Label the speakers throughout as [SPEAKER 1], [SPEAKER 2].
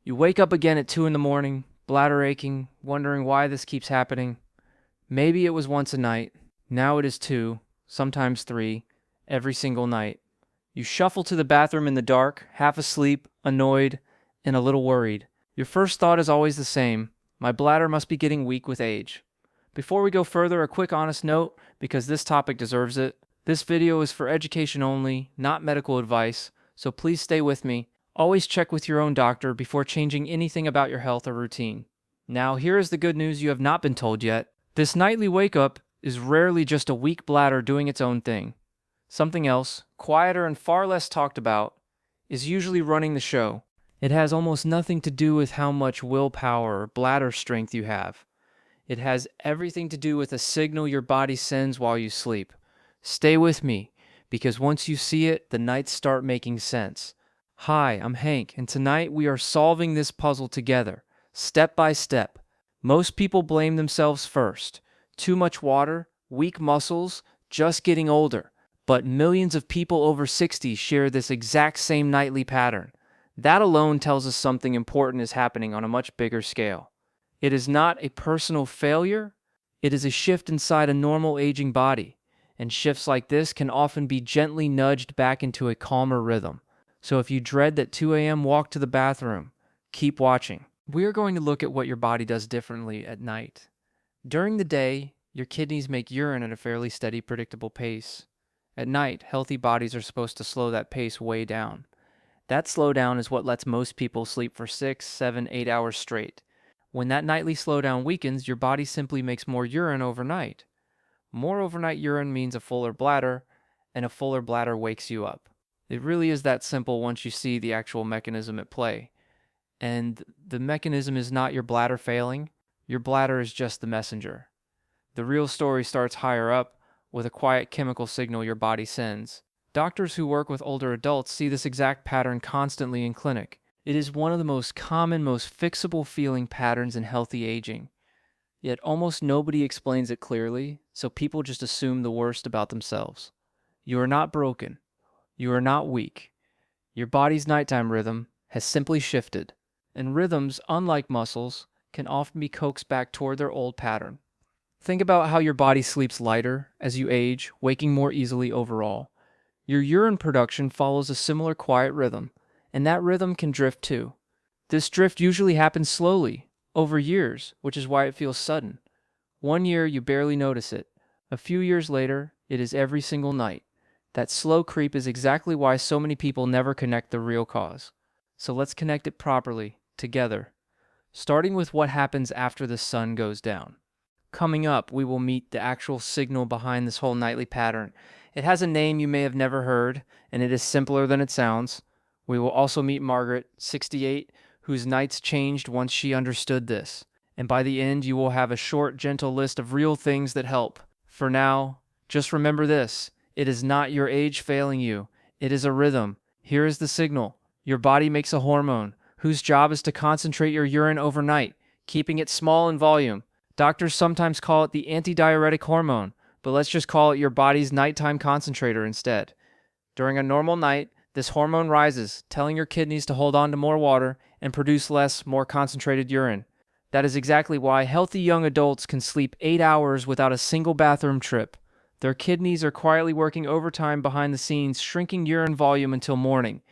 [SPEAKER 1] You wake up again at 2 in the morning, bladder aching, wondering why this keeps happening. Maybe it was once a night. Now it is 2, sometimes 3, every single night. You shuffle to the bathroom in the dark, half asleep, annoyed, and a little worried. Your first thought is always the same: my bladder must be getting weak with age. Before we go further, a quick honest note, because this topic deserves it. This video is for education only, not medical advice, so please stay with me. Always check with your own doctor before changing anything about your health or routine. Now, here is the good news you have not been told yet. This nightly wake-up is rarely just a weak bladder doing its own thing. Something else, quieter and far less talked about, is usually running the show. It has almost nothing to do with how much willpower or bladder strength you have. It has everything to do with a signal your body sends while you sleep. Stay with me, because once you see it, the nights start making sense. Hi, I'm Hank, and tonight we are solving this puzzle together, step by step. Most people blame themselves first. Too much water, weak muscles, just getting older. But millions of people over 60 share this exact same nightly pattern. That alone tells us something important is happening on a much bigger scale. It is not a personal failure, it is a shift inside a normal aging body. And shifts like this can often be gently nudged back into a calmer rhythm. So if you dread that 2 a.m. walk to the bathroom, keep watching. We are going to look at what your body does differently at night. During the day, your kidneys make urine at a fairly steady, predictable pace. At night, healthy bodies are supposed to slow that pace way down. That slowdown is what lets most people sleep for 6, 7, 8 hours straight. When that nightly slowdown weakens, your body simply makes more urine overnight. More overnight urine means a fuller bladder, and a fuller bladder wakes you up. It really is that simple once you see the actual mechanism at play. And the mechanism is not your bladder failing. Your bladder is just the messenger. The real story starts higher up with a quiet chemical signal your body sends. Doctors who work with older adults see this exact pattern constantly in clinic. It is one of the most common, most fixable feeling patterns in healthy aging. Yet almost nobody explains it clearly, so people just assume the worst about themselves. You are not broken. You are not weak. Your body's nighttime rhythm has simply shifted, and rhythms, unlike muscles, can often be coaxed back toward their old pattern. Think about how your body sleeps lighter as you age, waking more easily overall. Your urine production follows a similar quiet rhythm, and that rhythm can drift too. This drift usually happens slowly, over years, which is why it feels sudden. 1 year, you barely notice it. A few years later, it is every single night. That slow creep is exactly why so many people never connect the real cause. So let's connect it properly, together. Starting with what happens after the sun goes down. Coming up, we will meet the actual signal behind this whole nightly pattern. It has a name you may have never heard, and it is simpler than it sounds. We will also meet Margaret, 68, whose nights changed once she understood this. And by the end, you will have a short, gentle list of real things that help. For now, just remember this. It is not your age failing you. It is a rhythm. Here is the signal. Your body makes a hormone, whose job is to concentrate your urine overnight, keeping it small in volume. Doctors sometimes call it the antidiuretic hormone, but let's just call it your body's nighttime concentrator instead. During a normal night, this hormone rises, telling your kidneys to hold on to more water and produce less, more concentrated urine. That is exactly why healthy young adults can sleep 8 hours without a single bathroom trip. Their kidneys are quietly working overtime behind the scenes, shrinking urine volume until morning.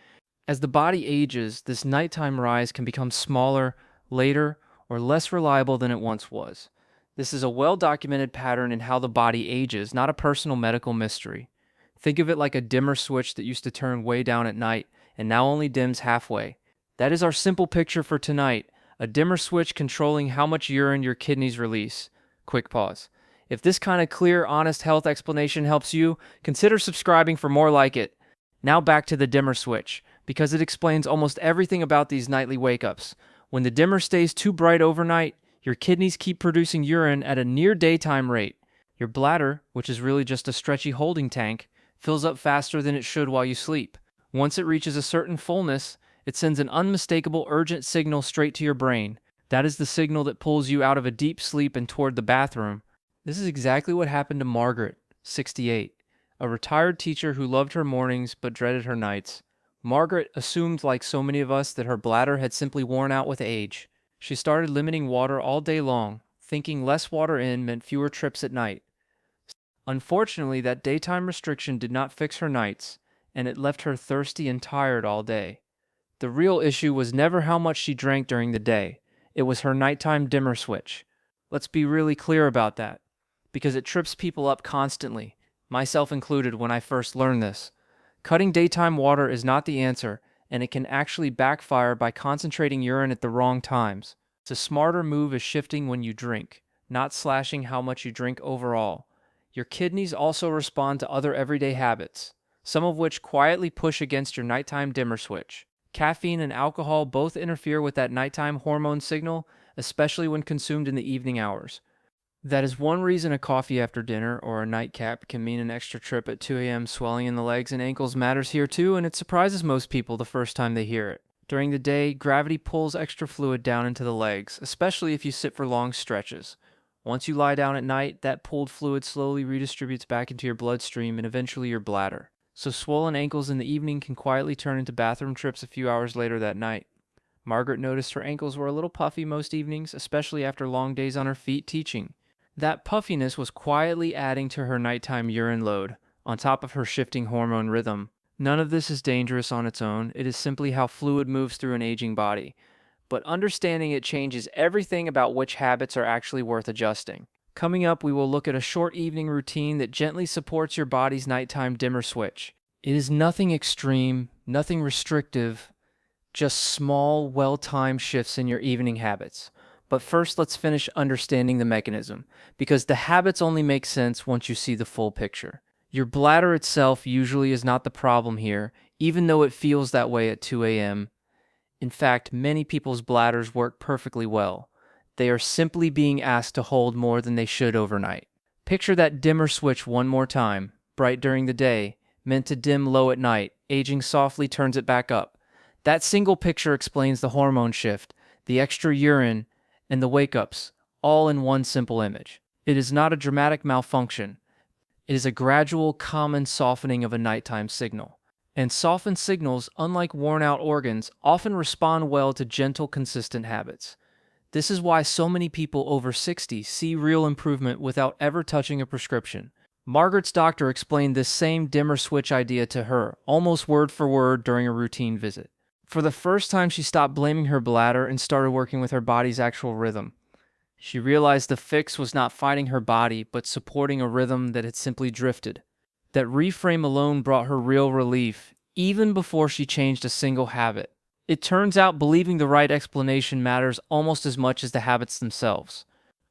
[SPEAKER 1] As the body ages, this nighttime rise can become smaller, later, or less reliable than it once was. This is a well-documented pattern in how the body ages, not a personal medical mystery. Think of it like a dimmer switch that used to turn way down at night and now only dims halfway. That is our simple picture for tonight, a dimmer switch controlling how much urine your kidneys release. Quick pause. If this kind of clear, honest health explanation helps you, consider subscribing for more like it. Now back to the dimmer switch, because it explains almost everything about these nightly wake-ups. When the dimmer stays too bright overnight, your kidneys keep producing urine at a near daytime rate. Your bladder, which is really just a stretchy holding tank, fills up faster than it should while you sleep. Once it reaches a certain fullness, it sends an unmistakable urgent signal straight to your brain. That is the signal that pulls you out of a deep sleep and toward the bathroom. This is exactly what happened to Margaret, 68, a retired teacher who loved her mornings but dreaded her nights. Margaret assumed, like so many of us, that her bladder had simply worn out with age. She started limiting water all day long, thinking less water in meant fewer trips at night. Unfortunately, that daytime restriction did not fix her nights, and it left her thirsty and tired all day. The real issue was never how much she drank during the day. It was her nighttime dimmer switch. Let's be really clear about that, because it trips people up constantly, myself included when I first learned this. Cutting daytime water is not the answer, and it can actually backfire by concentrating urine at the wrong times. The smarter move is shifting when you drink, not slashing how much you drink overall. Your kidneys also respond to other everyday habits, some of which quietly push against your nighttime dimmer switch. Caffeine and alcohol both interfere with that nighttime hormone signal, especially when consumed in the evening hours. That is one reason a coffee after dinner or a nightcap can mean an extra trip at 2 a.m. Swelling in the legs and ankles matters here too, and it surprises most people the first time they hear it. During the day, gravity pulls extra fluid down into the legs, especially if you sit for long stretches. Once you lie down at night, that pulled fluid slowly redistributes back into your bloodstream and eventually your bladder. So swollen ankles in the evening can quietly turn into bathroom trips a few hours later that night. Margaret noticed her ankles were a little puffy most evenings, especially after long days on her feet teaching. That puffiness was quietly adding to her nighttime urine load, on top of her shifting hormone rhythm. None of this is dangerous on its own, it is simply how fluid moves through an aging body. But understanding it changes everything about which habits are actually worth adjusting. Coming up, we will look at a short evening routine that gently supports your body's nighttime dimmer switch. It is nothing extreme, nothing restrictive, just small, well-timed shifts in your evening habits. But first, let's finish understanding the mechanism, because the habits only make sense once you see the full picture. Your bladder itself usually is not the problem here, even though it feels that way at 2 a.m. In fact, many people's bladders work perfectly well. They are simply being asked to hold more than they should overnight. Picture that dimmer switch one more time, bright during the day, meant to dim low at night, aging softly turns it back up. That single picture explains the hormone shift, the extra urine, and the wake-ups, all in one simple image. It is not a dramatic malfunction. It is a gradual, common softening of a nighttime signal. And softened signals, unlike worn-out organs, often respond well to gentle, consistent habits. This is why so many people over 60 see real improvement without ever touching a prescription. Margaret's doctor explained this same dimmer switch idea to her, almost word for word, during a routine visit. For the first time, she stopped blaming her bladder and started working with her body's actual rhythm. She realized the fix was not fighting her body, but supporting a rhythm that had simply drifted. That reframe alone brought her real relief, even before she changed a single habit. It turns out believing the right explanation matters almost as much as the habits themselves.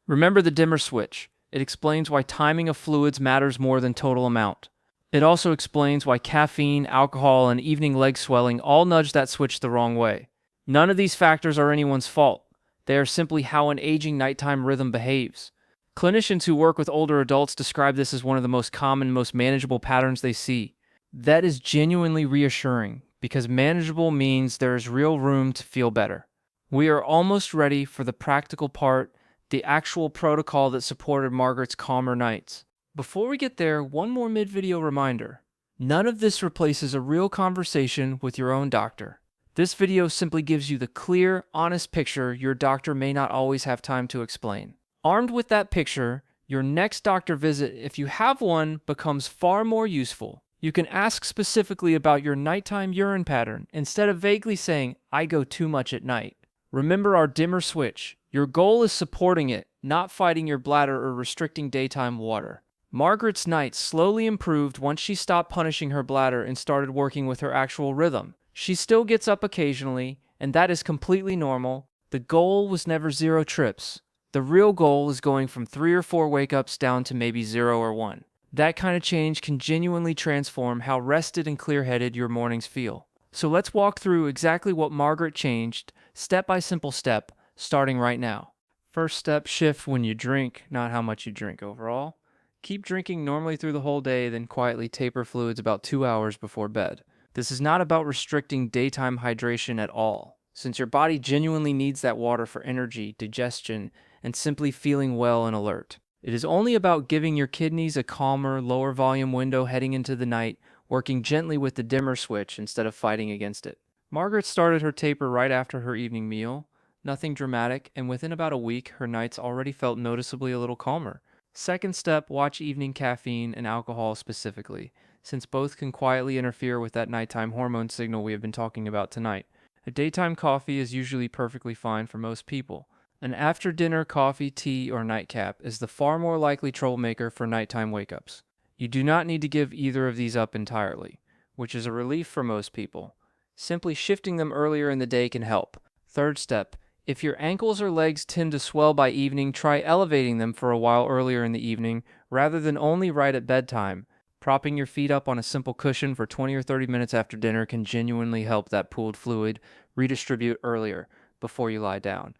[SPEAKER 1] Remember the dimmer switch. It explains why timing of fluids matters more than total amount. It also explains why caffeine, alcohol, and evening leg swelling all nudge that switch the wrong way. None of these factors are anyone's fault. They are simply how an aging nighttime rhythm behaves. Clinicians who work with older adults describe this as one of the most common, most manageable patterns they see. That is genuinely reassuring, because manageable means there is real room to feel better. We are almost ready for the practical part, the actual protocol that supported Margaret's calmer nights. Before we get there, one more mid-video reminder. None of this replaces a real conversation with your own doctor. This video simply gives you the clear, honest picture your doctor may not always have time to explain. Armed with that picture, your next doctor visit, if you have one, becomes far more useful. You can ask specifically about your nighttime urine pattern instead of vaguely saying, "I go too much at night." Remember our dimmer switch. Your goal is supporting it, not fighting your bladder or restricting daytime water. Margaret's nights slowly improved once she stopped punishing her bladder and started working with her actual rhythm. She still gets up occasionally, and that is completely normal. The goal was never 0 trips. The real goal is going from 3 or 4 wake-ups down to maybe 0 or 1. That kind of change can genuinely transform how rested and clear-headed your mornings feel. So let's walk through exactly what Margaret changed, step by simple step, starting right now. First step, shift when you drink, not how much you drink overall. Keep drinking normally through the whole day, then quietly taper fluids about 2 hours before bed. This is not about restricting daytime hydration at all, since your body genuinely needs that water for energy, digestion, and simply feeling well and alert. It is only about giving your kidneys a calmer, lower volume window heading into the night working gently with the dimmer switch instead of fighting against it. Margaret started her taper right after her evening meal. Nothing dramatic, and within about a week, her nights already felt noticeably a little calmer. Second step, watch evening caffeine and alcohol specifically, since both can quietly interfere with that nighttime hormone signal we have been talking about tonight. A daytime coffee is usually perfectly fine for most people. An after-dinner coffee, tea, or nightcap is the far more likely troublemaker for nighttime wake-ups. You do not need to give either of these up entirely, which is a relief for most people. Simply shifting them earlier in the day can help. Third step, if your ankles or legs tend to swell by evening, try elevating them for a while earlier in the evening rather than only right at bedtime. Propping your feet up on a simple cushion for 20 or 30 minutes after dinner can genuinely help that pooled fluid redistribute earlier before you lie down.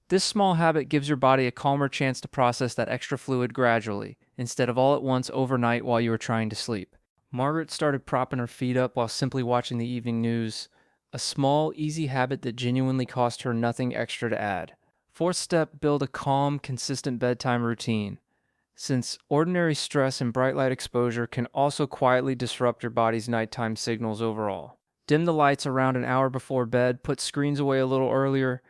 [SPEAKER 1] This small habit gives your body a calmer chance to process that extra fluid gradually, instead of all at once overnight while you are trying to sleep. Margaret started propping her feet up while simply watching the evening news, a small, easy habit that genuinely cost her nothing extra to add. Fourth step, build a calm, consistent bedtime routine. Since ordinary stress and bright light exposure can also quietly disrupt your body's nighttime signals overall. Dim the lights around an hour before bed, put screens away a little earlier,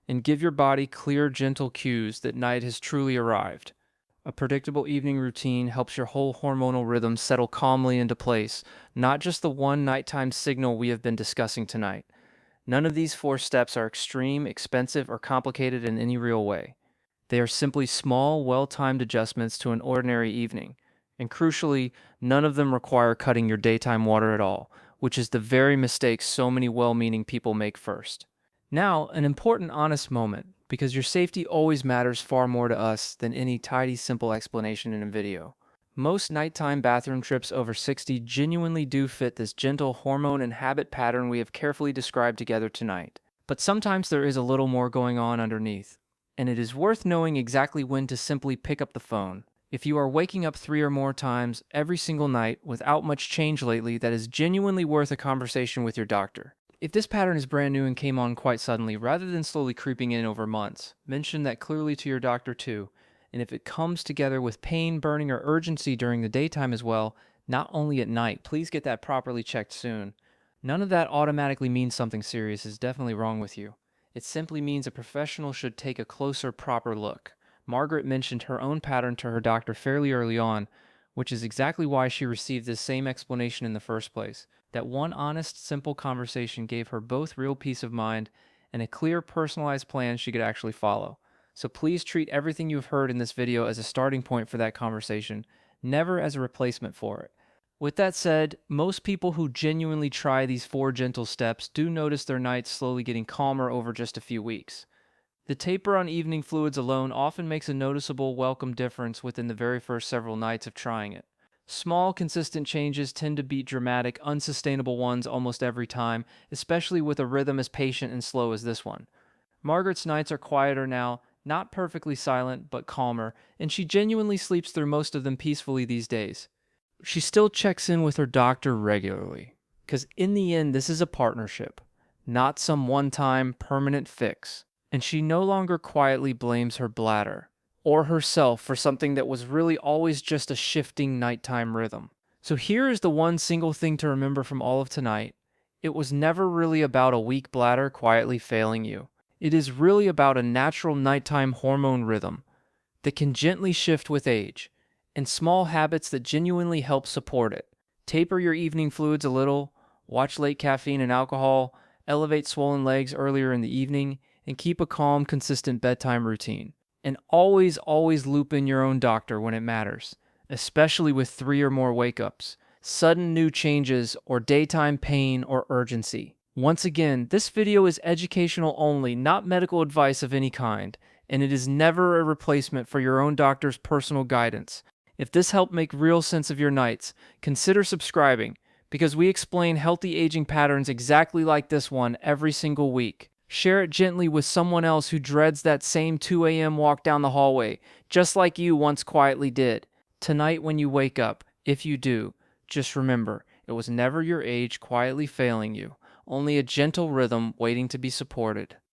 [SPEAKER 1] and give your body clear, gentle cues that night has truly arrived. A predictable evening routine helps your whole hormonal rhythm settle calmly into place, not just the one nighttime signal we have been discussing tonight. None of these 4 steps are extreme, expensive, or complicated in any real way. They are simply small, well-timed adjustments to an ordinary evening. And crucially, none of them require cutting your daytime water at all, which is the very mistake so many well-meaning people make first. Now, an important honest moment, because your safety always matters far more to us than any tidy, simple explanation in a video. Most nighttime bathroom trips over 60 genuinely do fit this gentle hormone and habit pattern we have carefully described together tonight. But sometimes there is a little more going on underneath, and it is worth knowing exactly when to simply pick up the phone. If you are waking up 3 or more times every single night without much change lately, that is genuinely worth a conversation with your doctor. If this pattern is brand new and came on quite suddenly, rather than slowly creeping in over months, mention that clearly to your doctor too. And if it comes together with pain, burning, or urgency during the daytime as well, not only at night, please get that properly checked soon. None of that automatically means something serious is definitely wrong with you. It simply means a professional should take a closer, proper look. Margaret mentioned her own pattern to her doctor fairly early on, which is exactly why she received this same explanation in the first place. That one honest, simple conversation gave her both real peace of mind and a clear, personalized plan she could actually follow. So please treat everything you've heard in this video as a starting point for that conversation, never as a replacement for it. With that said, most people who genuinely try these 4 gentle steps do notice their nights slowly getting calmer over just a few weeks. The taper on evening fluids alone often makes a noticeable, welcome difference within the very first several nights of trying it. Small, consistent changes tend to beat dramatic, unsustainable ones almost every time, especially with a rhythm as patient and slow as this one. Margaret's nights are quieter now, not perfectly silent, but calmer, and she genuinely sleeps through most of them peacefully these days. She still checks in with her doctor regularly, because in the end, this is a partnership, not some one-time, permanent fix. And she no longer quietly blames her bladder or herself for something that was really always just a shifting nighttime rhythm. So here is the one single thing to remember from all of tonight. It was never really about a weak bladder quietly failing you. It is really about a natural nighttime hormone rhythm that can gently shift with age, and small habits that genuinely help support it. Taper your evening fluids a little, watch late caffeine and alcohol, elevate swollen legs earlier in the evening, and keep a calm, consistent bedtime routine. And always loop in your own doctor when it matters, especially with 3 or more wake-ups, sudden new changes, or daytime pain or urgency. Once again, this video is educational only, not medical advice of any kind, and it is never a replacement for your own doctor's personal guidance. If this helped make real sense of your nights, consider subscribing, because we explain healthy aging patterns exactly like this one every single week. Share it gently with someone else who dreads that same 2 a.m. walk down the hallway, just like you once quietly did. Tonight when you wake up, if you do, just remember, it was never your age quietly failing you, only a gentle rhythm waiting to be supported.